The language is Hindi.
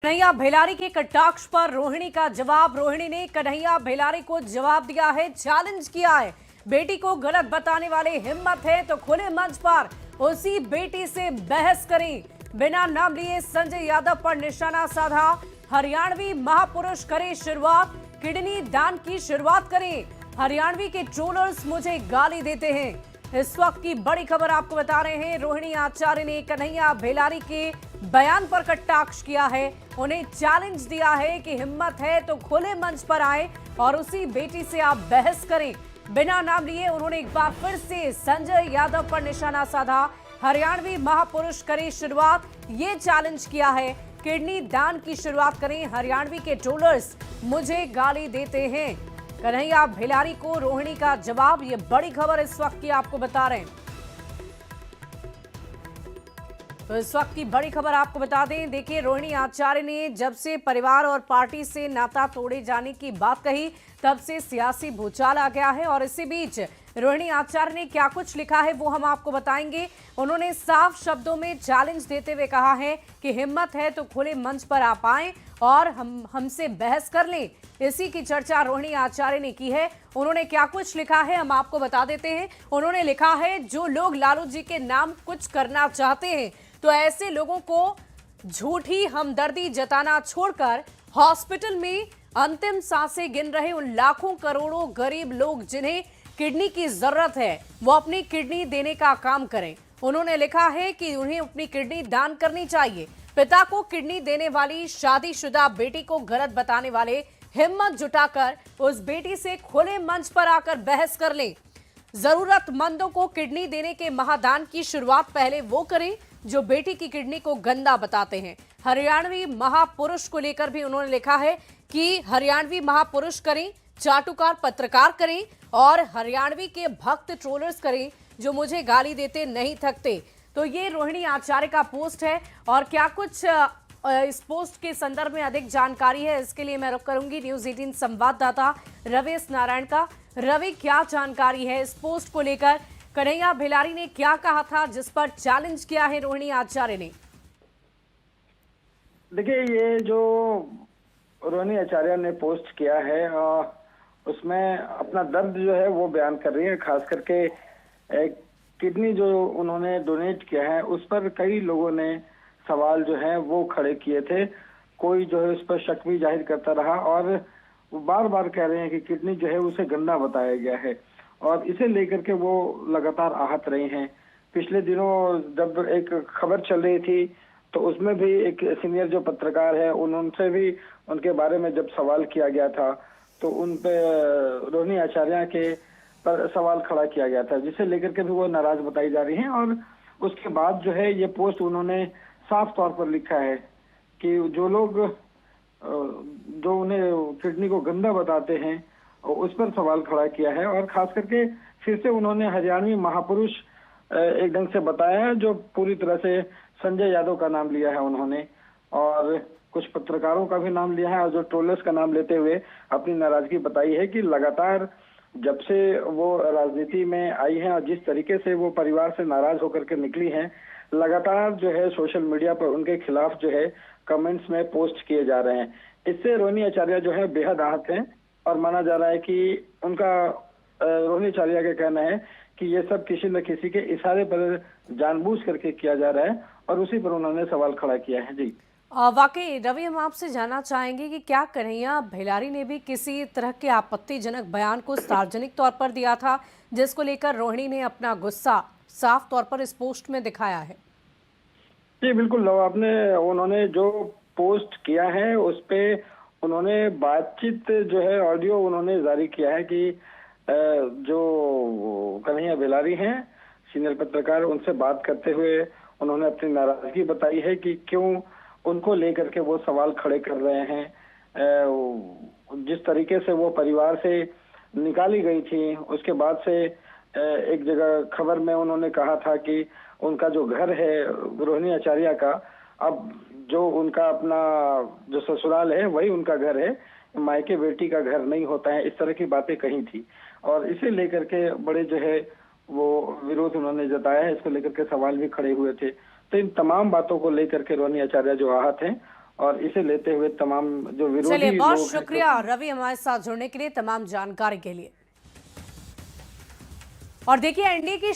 कन्हैया भेलारी के कटाक्ष पर रोहिणी का जवाब। रोहिणी ने कन्हैया भेलारी को जवाब दिया है, चैलेंज किया है। बेटी को गलत बताने वाले हिम्मत है तो खुले मंच पर उसी बेटी से बहस करें। बिना नाम लिए संजय यादव पर निशाना साधा। हरियाणवी महापुरुष करे शुरुआत, किडनी दान की शुरुआत करें। हरियाणवी के ट्रोलर्स मुझे गाली देते हैं। इस वक्त की बड़ी खबर आपको बता रहे हैं। रोहिणी आचार्य ने कन्हैया भेलारी के बयान पर कटाक्ष किया है, उन्हें चैलेंज दिया है कि हिम्मत है तो खुले मंच पर आए और उसी बेटी से आप बहस करें। बिना नाम लिए उन्होंने एक बार फिर से संजय यादव पर निशाना साधा। हरियाणवी महापुरुष करे शुरुआत, ये चैलेंज किया है। किडनी दान की शुरुआत करें। हरियाणवी के ट्रोलर्स मुझे गाली देते हैं। कन्हैया भेलारी को रोहिणी का जवाब। ये बड़ी खबर इस वक्त की आपको बता रहे हैं। तो इस वक्त की बड़ी खबर आपको बता दें। देखिए, रोहिणी आचार्य ने जब से परिवार और पार्टी से नाता तोड़े जाने की बात कही, तब से सियासी भूचाल आ गया है। और इसी बीच रोहिणी आचार्य ने क्या कुछ लिखा है वो हम आपको बताएंगे। उन्होंने साफ शब्दों में चैलेंज देते हुए कहा है कि हिम्मत है तो खुले मंच पर आप आएं और हमसे बहस कर लें। इसी की चर्चा रोहिणी आचार्य ने की है। उन्होंने क्या कुछ लिखा है हम आपको बता देते हैं। उन्होंने लिखा है, जो लोग लालू जी के नाम कुछ करना चाहते हैं तो ऐसे लोगों को झूठी हमदर्दी जताना छोड़कर हॉस्पिटल में अंतिम सांसें गिन रहे उन लाखों करोड़ों गरीब लोग जिन्हें किडनी की जरूरत है, वो अपनी किडनी देने का काम करें। उन्होंने लिखा है कि उन्हें अपनी किडनी दान करनी चाहिए। पिता को किडनी देने वाली शादीशुदा बेटी को गलत बताने वाले हिम्मत जुटाकर उस बेटी से खुले मंच पर आकर बहस कर लें। जरूरतमंदों को किडनी देने के महादान की शुरुआत पहले वो करें जो बेटी की किडनी को गंदा बताते हैं। हरियाणवी महापुरुष को लेकर भी उन्होंने लिखा है कि हरियाणवी महापुरुष करें, चाटुकार पत्रकार करें और हरियाणवी के भक्त ट्रोलर्स करें जो मुझे गाली देते नहीं थकते। तो ये रोहिणी आचार्य का पोस्ट है। और क्या कुछ इस पोस्ट के संदर्भ में अधिक जानकारी है, इसके लिए मैं रुख करूंगी न्यूज 18 संवाददाता रवेश नारायण का। रवि, क्या जानकारी है इस पोस्ट को लेकर? कन्हैया भेलारी ने क्या कहा था जिस पर चैलेंज किया है रोहिणी आचार्य ने? देखिए, ये जो रोहिणी आचार्य ने पोस्ट किया है उसमें अपना दर्द जो है वो बयान कर रही है। खास करके किडनी जो उन्होंने डोनेट किया है उस पर कई लोगों ने सवाल जो है वो खड़े किए थे। कोई जो है उस पर शक भी जाहिर करता रहा और बार बार कह रहे हैं कि किडनी जो है उसे गंदा बताया गया है और इसे लेकर के वो लगातार आहत रहे हैं। पिछले दिनों जब एक खबर चल रही थी तो उसमें भी एक सीनियर जो पत्रकार है उनसे भी उनके बारे में जब सवाल किया गया था तो उन पे रोहिणी आचार्य के पर सवाल खड़ा किया गया था, जिसे लेकर के भी वो नाराज बताई जा रही हैं। और उसके बाद जो है ये पोस्ट उन्होंने साफ तौर पर लिखा है कि जो लोग जो उन्हें किडनी को गंदा बताते हैं उस पर सवाल खड़ा किया है। और खास करके फिर से उन्होंने हरियाणवी महापुरुष एक ढंग से बताया है, जो पूरी तरह से संजय यादव का नाम लिया है उन्होंने और कुछ पत्रकारों का भी नाम लिया है और जो ट्रोलर्स का नाम लेते हुए अपनी नाराजगी बताई है कि लगातार जब से वो राजनीति में आई हैं और जिस तरीके से वो परिवार से नाराज होकर के निकली हैं, लगातार जो है सोशल मीडिया पर उनके खिलाफ जो है कमेंट्स में पोस्ट किए जा रहे हैं। इससे रोहिणी आचार्य जो है बेहद आहत हैं और माना जा रहा है कि उनका रोहिणी आचार्य का कहना है कि ये सब किसी न किसी के इशारे पर जानबूझ करके किया जा रहा है और उसी पर उन्होंने सवाल खड़ा किया है। जी वाकई रवि, हम आपसे जानना चाहेंगे कि क्या कन्हैया भेलारी ने भी किसी तरह के आपत्तिजनक बयान को सार्वजनिक तौर पर दिया था जिसको लेकर रोहिणी ने अपना गुस्सा साफ तौर पर इस पोस्ट में दिखाया है? जी बिल्कुल, उन्होंने जो पोस्ट किया है उस पे उन्होंने बातचीत जो है ऑडियो उन्होंने जारी किया है कि जो कन्हैया भेलारी हैं सीनियर पत्रकार, उनसे बात करते हुए उन्होंने अपनी नाराजगी बताई है कि क्यों उनको लेकर के वो सवाल खड़े कर रहे हैं। जिस तरीके से वो परिवार से निकाली गई थी उसके बाद से एक जगह खबर में उन्होंने कहा था कि उनका जो घर है रोहिणी आचार्य का, अब जो उनका अपना जो ससुराल है वही उनका घर है, मायके बेटी का घर नहीं होता है, इस तरह की बातें कही थी। और इसे लेकर के बड़े जो है वो विरोध उन्होंने जताया है, इसको लेकर के सवाल भी खड़े हुए थे। तो इन तमाम बातों को लेकर के रोहिणी आचार्य जो आहत हैं और इसे लेते हुए तमाम जो विरोधी चलिए, लोग बहुत हैं, शुक्रिया रवि हमारे साथ जुड़ने के लिए, तमाम जानकारी के लिए। और देखिए, एनडीए की